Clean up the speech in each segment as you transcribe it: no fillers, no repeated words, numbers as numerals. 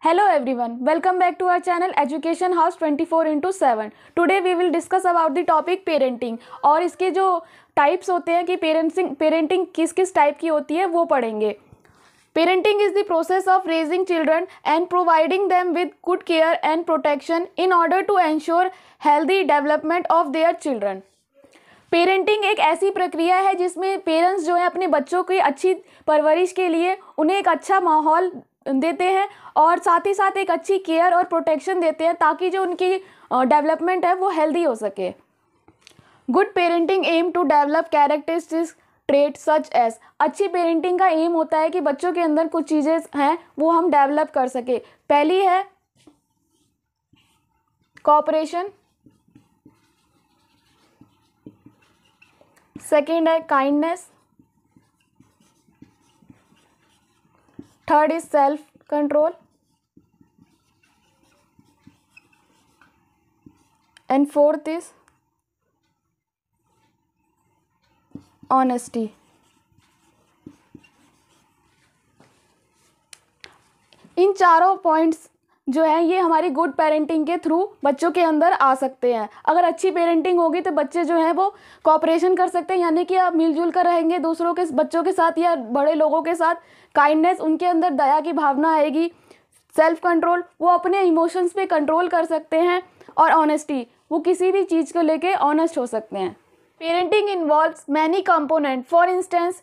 Hello everyone, welcome back to our channel Education House 24/7। Today we will discuss about the topic parenting और इसके जो types होते हैं कि पेरेंटिंग किस किस टाइप की होती है वो पढ़ेंगे। Parenting is the process of raising children and providing them with good care and protection in order to ensure healthy development of their children। Parenting एक ऐसी प्रक्रिया है जिसमें पेरेंट्स जो है अपने बच्चों की अच्छी परवरिश के लिए उन्हें एक अच्छा माहौल देते हैं और साथ ही साथ एक अच्छी केयर और प्रोटेक्शन देते हैं ताकि जो उनकी डेवलपमेंट है वो हेल्दी हो सके। Good parenting aim to develop characteristics trait such as. अच्छी पेरेंटिंग का एम होता है कि बच्चों के अंदर कुछ चीज़ें हैं वो हम डेवलप कर सके। पहली है कोऑपरेशन, सेकेंड है kindness, third is self control and fourth is honesty. इन चारों पॉइंट्स जो है ये हमारी गुड पेरेंटिंग के थ्रू बच्चों के अंदर आ सकते हैं। अगर अच्छी पेरेंटिंग होगी तो बच्चे जो हैं वो कोऑपरेशन कर सकते हैं, यानी कि आप मिलजुल कर रहेंगे दूसरों के बच्चों के साथ या बड़े लोगों के साथ। काइंडनेस, उनके अंदर दया की भावना आएगी। सेल्फ कंट्रोल, वो अपने इमोशंस पे कंट्रोल कर सकते हैं। और ऑनेस्टी, वो किसी भी चीज़ को लेके ऑनेस्ट हो सकते हैं। Parenting involves many component, for instance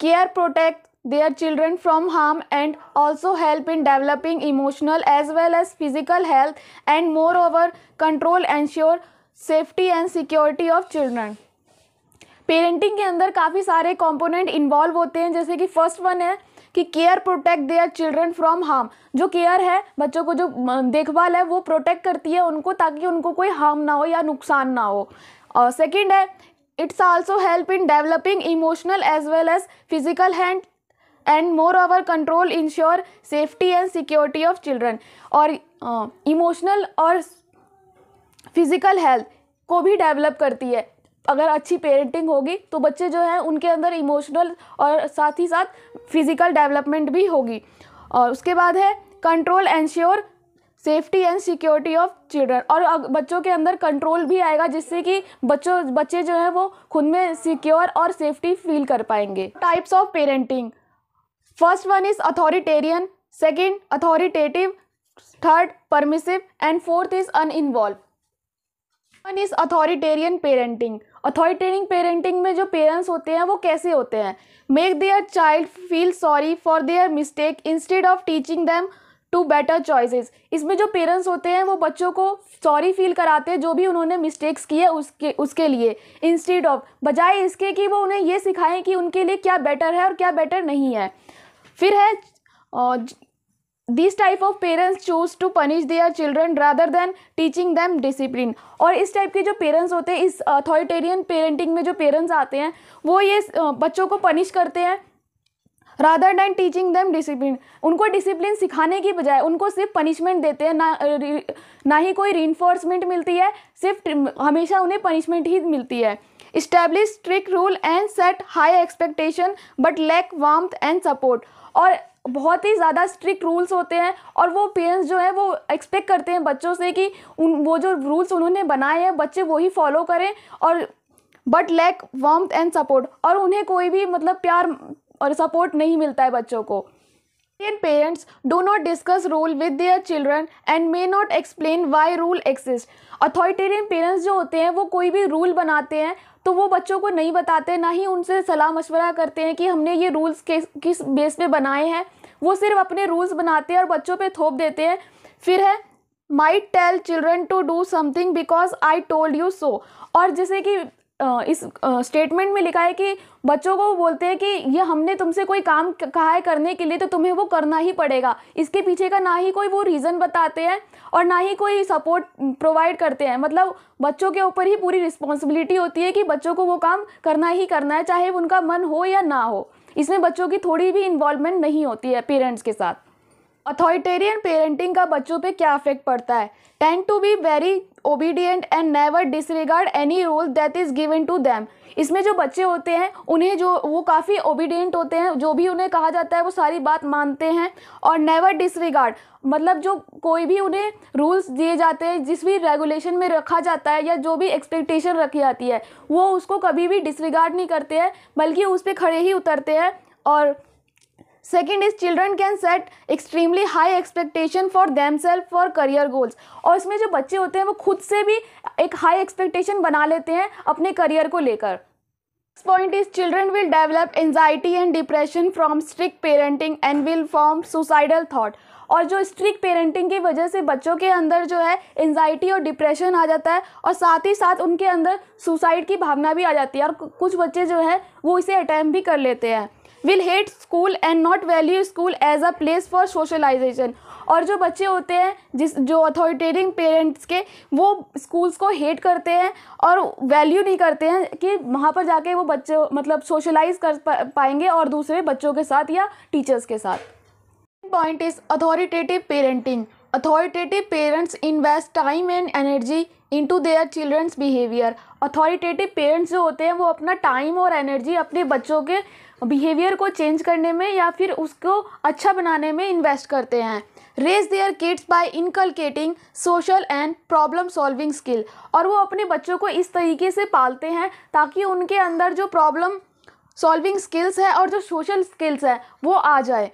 care, protect their children from harm and also help in developing emotional as well as physical health and moreover control ensure safety and security of children। Parenting के अंदर काफ़ी सारे component involve होते हैं, जैसे कि first one है कि care protect their children from harm. जो केयर है, बच्चों को जो देखभाल है वो प्रोटेक्ट करती है उनको ताकि उनको कोई हार्म ना हो या नुकसान ना हो। और सेकेंड है it's also help in developing emotional as well as physical hand and moreover control ensure safety and security of children. और इमोशनल और फिजिकल हेल्थ को भी डेवलप करती है। अगर अच्छी पेरेंटिंग होगी तो बच्चे जो हैं उनके अंदर इमोशनल और साथ ही साथ फिजिकल डेवलपमेंट भी होगी। और उसके बाद है control ensure safety and security of children, और बच्चों के अंदर कंट्रोल भी आएगा जिससे कि बच्चे जो हैं वो खुद में सिक्योर और सेफ्टी फील कर पाएंगे। Types of parenting, first one is authoritarian, second authoritative, third permissive and fourth is uninvolved. One is authoritarian parenting. Authoritarian parenting में जो पेरेंट्स होते हैं वो कैसे होते हैं? Make their child feel sorry for their mistake instead of teaching them to better choices. इसमें जो पेरेंट्स होते हैं वो बच्चों को सॉरी फील कराते हैं जो भी उन्होंने मिस्टेक्स किए उसके लिए, इंस्टेड ऑफ, बजाय इसके कि वो उन्हें ये सिखाएं कि उनके लिए क्या बेटर है और क्या बेटर नहीं है। फिर है this type of parents choose to punish their children rather than teaching them discipline. और इस टाइप के जो पेरेंट्स होते हैं, इस अथॉरिटेरियन पेरेंटिंग में जो पेरेंट्स आते हैं वो ये बच्चों को पनिश करते हैं rather than teaching them discipline. उनको डिसिप्लिन सिखाने की बजाय उनको सिर्फ पनिशमेंट देते हैं, ना ही कोई रीइंफोर्समेंट मिलती है, सिर्फ हमेशा उन्हें पनिशमेंट ही मिलती है। Establish strict rule and set high expectation but lack warmth and support. और बहुत ही ज़्यादा स्ट्रिक्ट रूल्स होते हैं और वो पेरेंट्स जो है वो एक्सपेक्ट करते हैं बच्चों से कि वो जो रूल्स उन्होंने बनाए हैं बच्चे वही फॉलो करें, और but lack warmth and support, और उन्हें कोई भी मतलब प्यार और सपोर्ट नहीं मिलता है बच्चों को। Indian parents do not discuss rule with their children and may not explain why rule exist। Authoritarian parents जो होते हैं वो कोई भी रूल बनाते हैं तो वो बच्चों को नहीं बताते, ना ही उनसे सलाह मशवरा करते हैं कि हमने ये रूल्स किस बेस पे बनाए हैं। वो सिर्फ अपने रूल्स बनाते हैं और बच्चों पे थोप देते हैं। फिर है might tell children to do something because I told you so. और जैसे कि इस स्टेटमेंट में लिखा है कि बच्चों को बोलते हैं कि ये हमने तुमसे कोई काम कहा है करने के लिए तो तुम्हें वो करना ही पड़ेगा। इसके पीछे का ना ही कोई वो रीज़न बताते हैं और ना ही कोई सपोर्ट प्रोवाइड करते हैं। मतलब बच्चों के ऊपर ही पूरी रिस्पॉन्सिबिलिटी होती है कि बच्चों को वो काम करना ही करना है, चाहे उनका मन हो या ना हो। इसमें बच्चों की थोड़ी भी इन्वॉल्वमेंट नहीं होती है पेरेंट्स के साथ। अथॉरिटेरियन पेरेंटिंग का बच्चों पे क्या इफेक्ट पड़ता है? Tend to be very obedient and never disregard any rule that is given to them. इसमें जो बच्चे होते हैं उन्हें जो वो काफ़ी ओबीडियंट होते हैं, जो भी उन्हें कहा जाता है वो सारी बात मानते हैं। और नेवर डिसरिगार्ड मतलब जो कोई भी उन्हें रूल्स दिए जाते हैं, जिस भी रेगुलेशन में रखा जाता है या जो भी एक्सपेक्टेशन रखी जाती है, वो उसको कभी भी डिसरिगार्ड नहीं करते हैं, बल्कि उस पर खड़े ही उतरते हैं। और second is children can set extremely high expectation for themselves for career goals. और इसमें जो बच्चे होते हैं वो खुद से भी एक हाई एक्सपेक्टेशन बना लेते हैं अपने करियर को लेकर। Next point is children will develop anxiety and depression from strict parenting and will form suicidal thought. और जो स्ट्रिक्ट पेरेंटिंग की वजह से बच्चों के अंदर जो है एंजाइटी और डिप्रेशन आ जाता है, और साथ ही साथ उनके अंदर सुसाइड की भावना भी आ जाती है, और कुछ बच्चे जो है वो इसे अटेम्प्ट भी कर लेते हैं। Will hate school and not value school as a place for socialisation. और जो बच्चे होते हैं जो अथॉरिटेरियन पेरेंट्स के, वो स्कूल्स को हेट करते हैं और वैल्यू नहीं करते हैं कि वहाँ पर जाके वो बच्चे मतलब सोशलाइज कर पाएंगे और दूसरे बच्चों के साथ या टीचर्स के साथ। Point is authoritative parenting. Authoritative parents invest time and energy into their children's behaviour. Authoritative parents जो होते हैं वो अपना टाइम और एनर्जी अपने बच्चों के बिहेवियर को चेंज करने में या फिर उसको अच्छा बनाने में इन्वेस्ट करते हैं। Raise their kids by inculcating social and problem solving skill. और वो अपने बच्चों को इस तरीके से पालते हैं ताकि उनके अंदर जो प्रॉब्लम सॉल्विंग स्किल्स है और जो सोशल स्किल्स है वो आ जाए।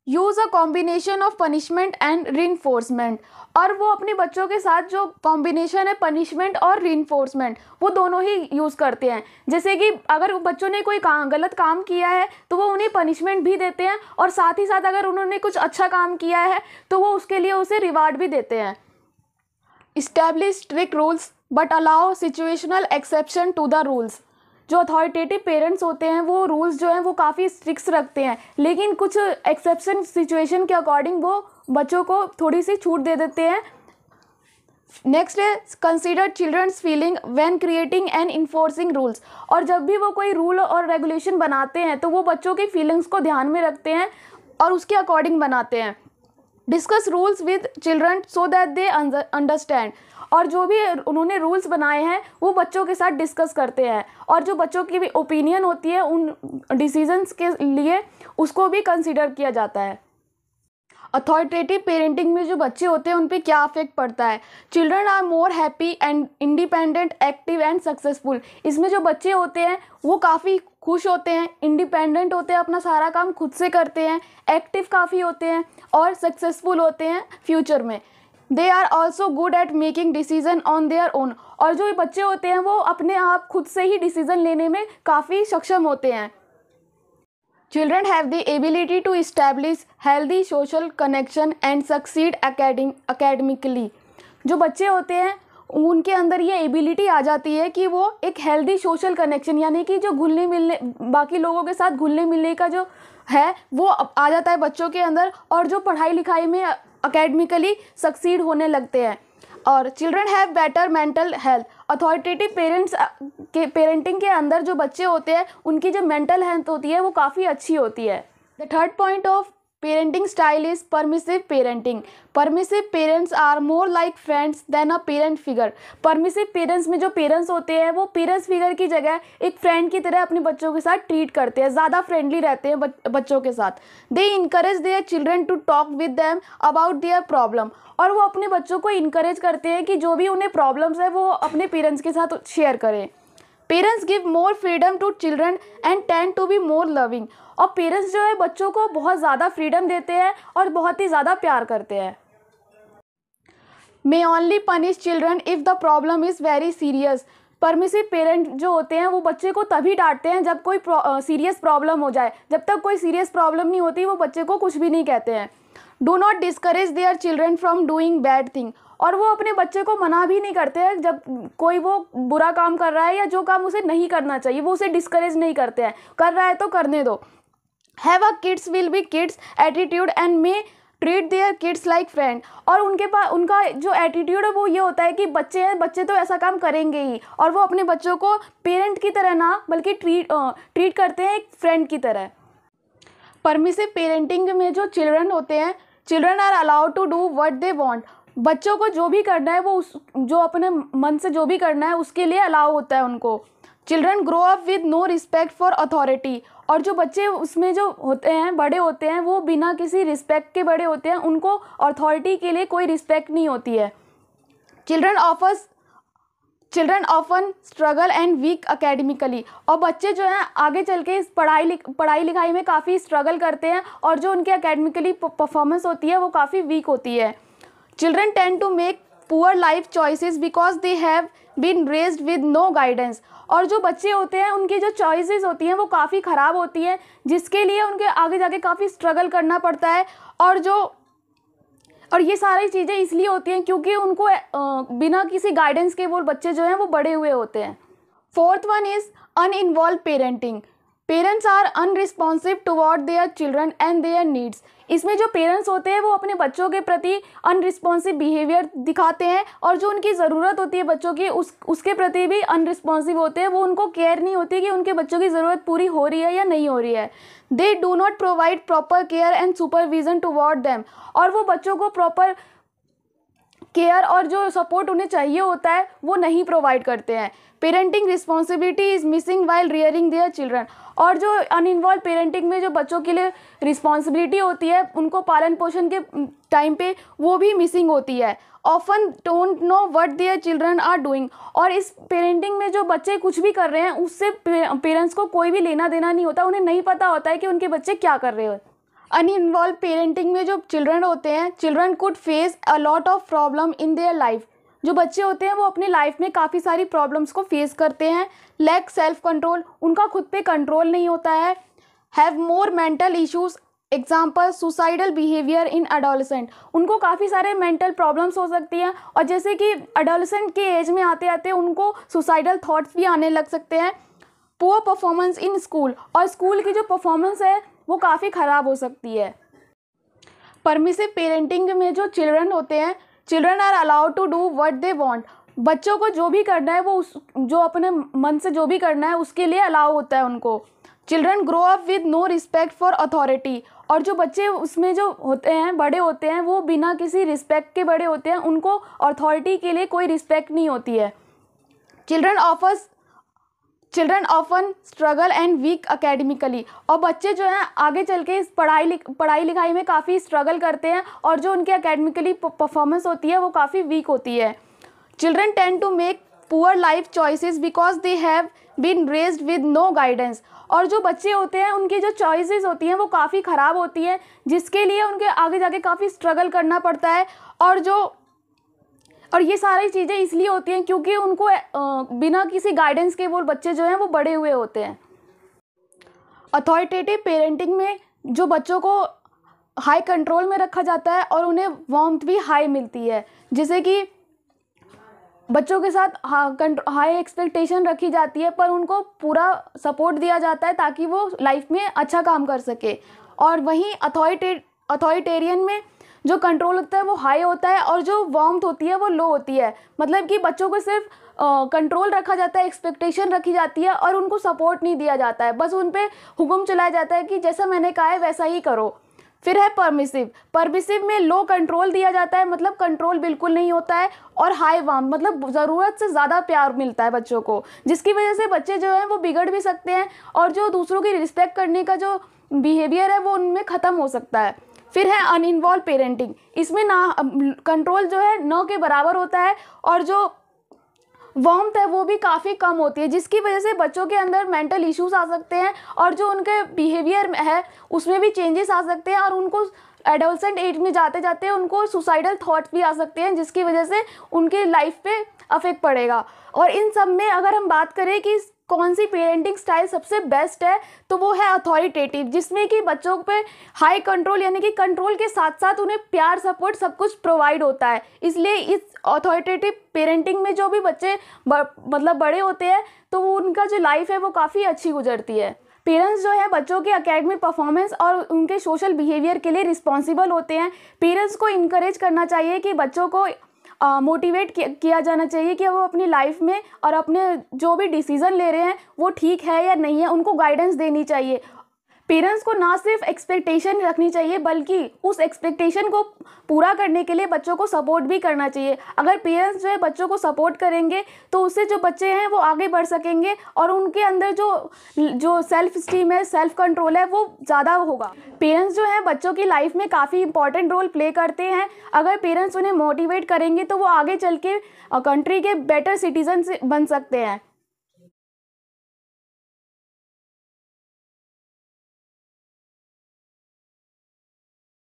Use a combination of punishment and reinforcement. और वो अपने बच्चों के साथ जो कॉम्बिनेशन है पनिशमेंट और रीइंफोर्समेंट, वो दोनों ही यूज़ करते हैं। जैसे कि अगर बच्चों ने कोई गलत काम किया है तो वो उन्हें पनिशमेंट भी देते हैं, और साथ ही साथ अगर उन्होंने कुछ अच्छा काम किया है तो वो उसके लिए उसे रिवार्ड भी देते हैं। Establish strict rules but allow situational exception to the rules. जो अथॉरिटेटिव पेरेंट्स होते हैं वो रूल्स जो हैं वो काफ़ी स्ट्रिक्ट रखते हैं, लेकिन कुछ एक्सेप्शन सिचुएशन के अकॉर्डिंग वो बच्चों को थोड़ी सी छूट दे देते हैं। नेक्स्ट है consider children's feeling when creating and enforcing rules. और जब भी वो कोई रूल और रेगुलेशन बनाते हैं तो वो बच्चों की फीलिंग्स को ध्यान में रखते हैं और उसके अकॉर्डिंग बनाते हैं। Discuss rules with children so that they understand. और जो भी उन्होंने रूल्स बनाए हैं वो बच्चों के साथ डिस्कस करते हैं, और जो बच्चों की भी ओपिनियन होती है उन डिसीजंस के लिए उसको भी कंसीडर किया जाता है। अथॉरिटेटिव पेरेंटिंग में जो बच्चे होते हैं उन पे क्या इफेक्ट पड़ता है? Children are more happy and independent, active and successful. इसमें जो बच्चे होते हैं वो काफ़ी खुश होते हैं, इंडिपेंडेंट होते हैं, अपना सारा काम खुद से करते हैं, एक्टिव काफ़ी होते हैं और सक्सेसफुल होते हैं फ्यूचर में। They are also good at making decision on their own. और जो बच्चे होते हैं वो अपने आप खुद से ही डिसीजन लेने में काफ़ी सक्षम होते हैं। Children have the ability to establish healthy social connection and succeed academically। जो बच्चे होते हैं उनके अंदर ये एबिलिटी आ जाती है कि वो एक हेल्दी सोशल कनेक्शन यानी कि जो घुलने मिलने बाकी लोगों के साथ घुलने मिलने का जो है वो आ जाता है बच्चों के अंदर, और जो पढ़ाई लिखाई में अकेडमिकली सक्सीड होने लगते हैं। और children have better mental health. Authoritative parenting के अंदर जो बच्चे होते हैं उनकी जो मेंटल हेल्थ होती है वो काफ़ी अच्छी होती है। The third point of parenting style is permissive parenting. Permissive parents are more like friends than a parent figure. Permissive parents में जो पेरेंट्स होते हैं वो पेरेंट्स फिगर की जगह एक फ्रेंड की तरह अपने बच्चों के साथ ट्रीट करते हैं, ज़्यादा फ्रेंडली रहते हैं बच्चों के साथ। They encourage their children to talk with them about their problem. और वो अपने बच्चों को इनकरेज करते हैं कि जो भी उन्हें प्रॉब्लम्स है वो अपने पेरेंट्स के साथ शेयर करें। Parents give more freedom to children and tend to be more loving. और पेरेंट्स जो है बच्चों को बहुत ज़्यादा फ्रीडम देते हैं और बहुत ही ज़्यादा प्यार करते हैं। May only punish children if the problem is very serious. Permissive parent जो होते हैं वो बच्चे को तभी डांटते हैं जब कोई सीरियस प्रॉब्लम हो जाए। जब तक कोई सीरियस प्रॉब्लम नहीं होती वो बच्चे को कुछ भी नहीं कहते हैं। Do not discourage their children from doing bad thing. और वो अपने बच्चे को मना भी नहीं करते हैं जब कोई वो बुरा काम कर रहा है या जो काम उसे नहीं करना चाहिए वो उसे डिस्करेज नहीं करते हैं, कर रहा है तो करने दो। Have a kids will be kids attitude and may treat their kids like friend. और उनके पास उनका जो एटीट्यूड है वो ये होता है कि बच्चे हैं, बच्चे तो ऐसा काम करेंगे ही, और वो अपने बच्चों को पेरेंट की तरह ना बल्कि ट्रीट करते हैं एक फ्रेंड की तरह। परमिसिव पेरेंटिंग में जो चिल्ड्रन होते हैं, children are allowed to do what they want. बच्चों को जो भी करना है वो जो अपने मन से जो भी करना है उसके लिए अलाउ होता है उनको। Children grow up with no respect for authority. और जो बच्चे उसमें जो होते हैं, बड़े होते हैं, वो बिना किसी रिस्पेक्ट के बड़े होते हैं, उनको अथॉरिटी के लिए कोई रिस्पेक्ट नहीं होती है। Children often struggle and weak academically. और बच्चे जो हैं आगे चल के इस पढ़ाई लिखाई में काफ़ी स्ट्रगल करते हैं और जो उनकी अकेडमिकली परफॉर्मेंस होती है वो काफ़ी वीक होती है। Children tend to make poor life choices because they have been raised with no guidance. और जो बच्चे होते हैं उनकी जो चॉइसेस होती हैं वो काफ़ी ख़राब होती हैं, जिसके लिए उनके आगे जाके काफ़ी स्ट्रगल करना पड़ता है। और ये सारी चीज़ें इसलिए होती हैं क्योंकि उनको बिना किसी गाइडेंस के वो बच्चे जो हैं वो बड़े हुए होते हैं। Fourth one is uninvolved parenting. Parents are unresponsive toward their children and their needs. इसमें जो पेरेंट्स होते हैं वो अपने बच्चों के प्रति अनरिस्पॉन्सिव बिहेवियर दिखाते हैं और जो उनकी ज़रूरत होती है बच्चों की उसके प्रति भी अनरिस्पॉन्सिव होते हैं। वो उनको केयर नहीं होती कि उनके बच्चों की ज़रूरत पूरी हो रही है या नहीं हो रही है। They do not provide proper care and supervision toward them. और वो बच्चों को प्रॉपर केयर और जो सपोर्ट उन्हें चाहिए होता है वो नहीं प्रोवाइड करते हैं। Parenting responsibility is missing while rearing their children. और जो अनइन्वॉल्व पेरेंटिंग में जो बच्चों के लिए रिस्पॉन्सिबिलिटी होती है उनको पालन पोषण के टाइम पे वो भी मिसिंग होती है। Often don't know what their children are doing. और इस पेरेंटिंग में जो बच्चे कुछ भी कर रहे हैं उससे पेरेंट्स को कोई भी लेना देना नहीं होता। उन्हें नहीं पता होता है कि उनके बच्चे क्या कर रहे हो। अनइन्वॉल्व पेरेंटिंग में जो चिल्ड्रन होते हैं, children could face a lot of problem in their life. जो बच्चे होते हैं वो अपनी लाइफ में काफ़ी सारी प्रॉब्लम्स को फेस करते हैं। लैक सेल्फ कंट्रोल, उनका खुद पे कंट्रोल नहीं होता है। Have more mental issues, example suicidal behaviour in adolescent. उनको काफ़ी सारे मेंटल प्रॉब्लम्स हो सकती हैं और जैसे कि एडोलेसेंट के एज में आते आते उनको सुसाइडल थॉट्स भी आने लग सकते हैं। पुअर परफॉर्मेंस इन स्कूल, और स्कूल की जो परफॉर्मेंस है वो काफ़ी ख़राब हो सकती है। परमिसिव पेरेंटिंग में जो चिल्ड्रन होते हैं, children are allowed to do what they want. बच्चों को जो भी करना है वो जो अपने मन से जो भी करना है उसके लिए अलाउ होता है उनको। Children grow up with no respect for authority. और जो बच्चे उसमें जो होते हैं, बड़े होते हैं, वो बिना किसी रिस्पेक्ट के बड़े होते हैं, उनको अथॉरिटी के लिए कोई रिस्पेक्ट नहीं होती है। Children often struggle and weak academically. और बच्चे जो हैं आगे चल के इस पढ़ाई लिखाई में काफ़ी स्ट्रगल करते हैं और जो उनकी अकेडमिकली परफॉर्मेंस होती है वो काफ़ी वीक होती है। Children tend to make poor life choices because they have been raised with no guidance. और जो बच्चे होते हैं उनकी जो चॉइसेस होती हैं वो काफ़ी ख़राब होती हैं, जिसके लिए उनके आगे जाके काफ़ी स्ट्रगल करना पड़ता है। और ये सारी चीज़ें इसलिए होती हैं क्योंकि उनको बिना किसी गाइडेंस के वो बच्चे जो हैं वो बड़े हुए होते हैं। अथॉरिटेटिव पेरेंटिंग में जो बच्चों को हाई कंट्रोल में रखा जाता है और उन्हें वार्मथ भी हाई मिलती है, जैसे कि बच्चों के साथ हाई एक्सपेक्टेशन रखी जाती है पर उनको पूरा सपोर्ट दिया जाता है ताकि वो लाइफ में अच्छा काम कर सके। और वहीं अथॉरिटेरियन में जो कंट्रोल होता है वो हाई होता है और जो वार्मथ होती है वो लो होती है। मतलब कि बच्चों को सिर्फ कंट्रोल रखा जाता है, एक्सपेक्टेशन रखी जाती है और उनको सपोर्ट नहीं दिया जाता है, बस उन पे हुक्म चलाया जाता है कि जैसा मैंने कहा है वैसा ही करो। फिर है परमिसिव में लो कंट्रोल दिया जाता है, मतलब कंट्रोल बिल्कुल नहीं होता है, और हाई वार्म मतलब ज़रूरत से ज़्यादा प्यार मिलता है बच्चों को, जिसकी वजह से बच्चे जो हैं वो बिगड़ भी सकते हैं और जो दूसरों की रिस्पेक्ट करने का जो बिहेवियर है वो उनमें ख़त्म हो सकता है। फिर है अनइन्वॉल्व पेरेंटिंग, इसमें ना कंट्रोल जो है न के बराबर होता है और जो वार्मथ है वो भी काफ़ी कम होती है, जिसकी वजह से बच्चों के अंदर मेंटल इश्यूज आ सकते हैं और जो उनके बिहेवियर है उसमें भी चेंजेस आ सकते हैं और उनको एडोलसेंट एज में जाते जाते उनको सुसाइडल थॉट्स भी आ सकते हैं, जिसकी वजह से उनके लाइफ पे अफेक्ट पड़ेगा। और इन सब में अगर हम बात करें कि कौन सी पेरेंटिंग स्टाइल सबसे बेस्ट है तो वो है अथॉरिटेटिव, जिसमें कि बच्चों पे हाई कंट्रोल यानी कि कंट्रोल के साथ साथ उन्हें प्यार सपोर्ट सब कुछ प्रोवाइड होता है। इसलिए इस अथॉरिटेटिव पेरेंटिंग में जो भी बच्चे मतलब बड़े होते हैं तो वो उनका जो लाइफ है वो काफ़ी अच्छी गुजरती है। पेरेंट्स जो है बच्चों के एकेडमिक परफॉर्मेंस और उनके सोशल बिहेवियर के लिए रिस्पॉन्सिबल होते हैं। पेरेंट्स को इनकरेज करना चाहिए कि बच्चों को मोटिवेट किया जाना चाहिए कि वो अपनी लाइफ में और अपने जो भी डिसीज़न ले रहे हैं वो ठीक है या नहीं है, उनको गाइडेंस देनी चाहिए। पेरेंट्स को ना सिर्फ एक्सपेक्टेशन रखनी चाहिए बल्कि उस एक्सपेक्टेशन को पूरा करने के लिए बच्चों को सपोर्ट भी करना चाहिए। अगर पेरेंट्स जो है बच्चों को सपोर्ट करेंगे तो उससे जो बच्चे हैं वो आगे बढ़ सकेंगे और उनके अंदर जो सेल्फ स्टीम है, सेल्फ कंट्रोल है, वो ज़्यादा होगा। पेरेंट्स जो हैं बच्चों की लाइफ में काफ़ी इंपॉर्टेंट रोल प्ले करते हैं। अगर पेरेंट्स उन्हें मोटिवेट करेंगे तो वो आगे चल के कंट्री के बेटर सिटीजन बन सकते हैं।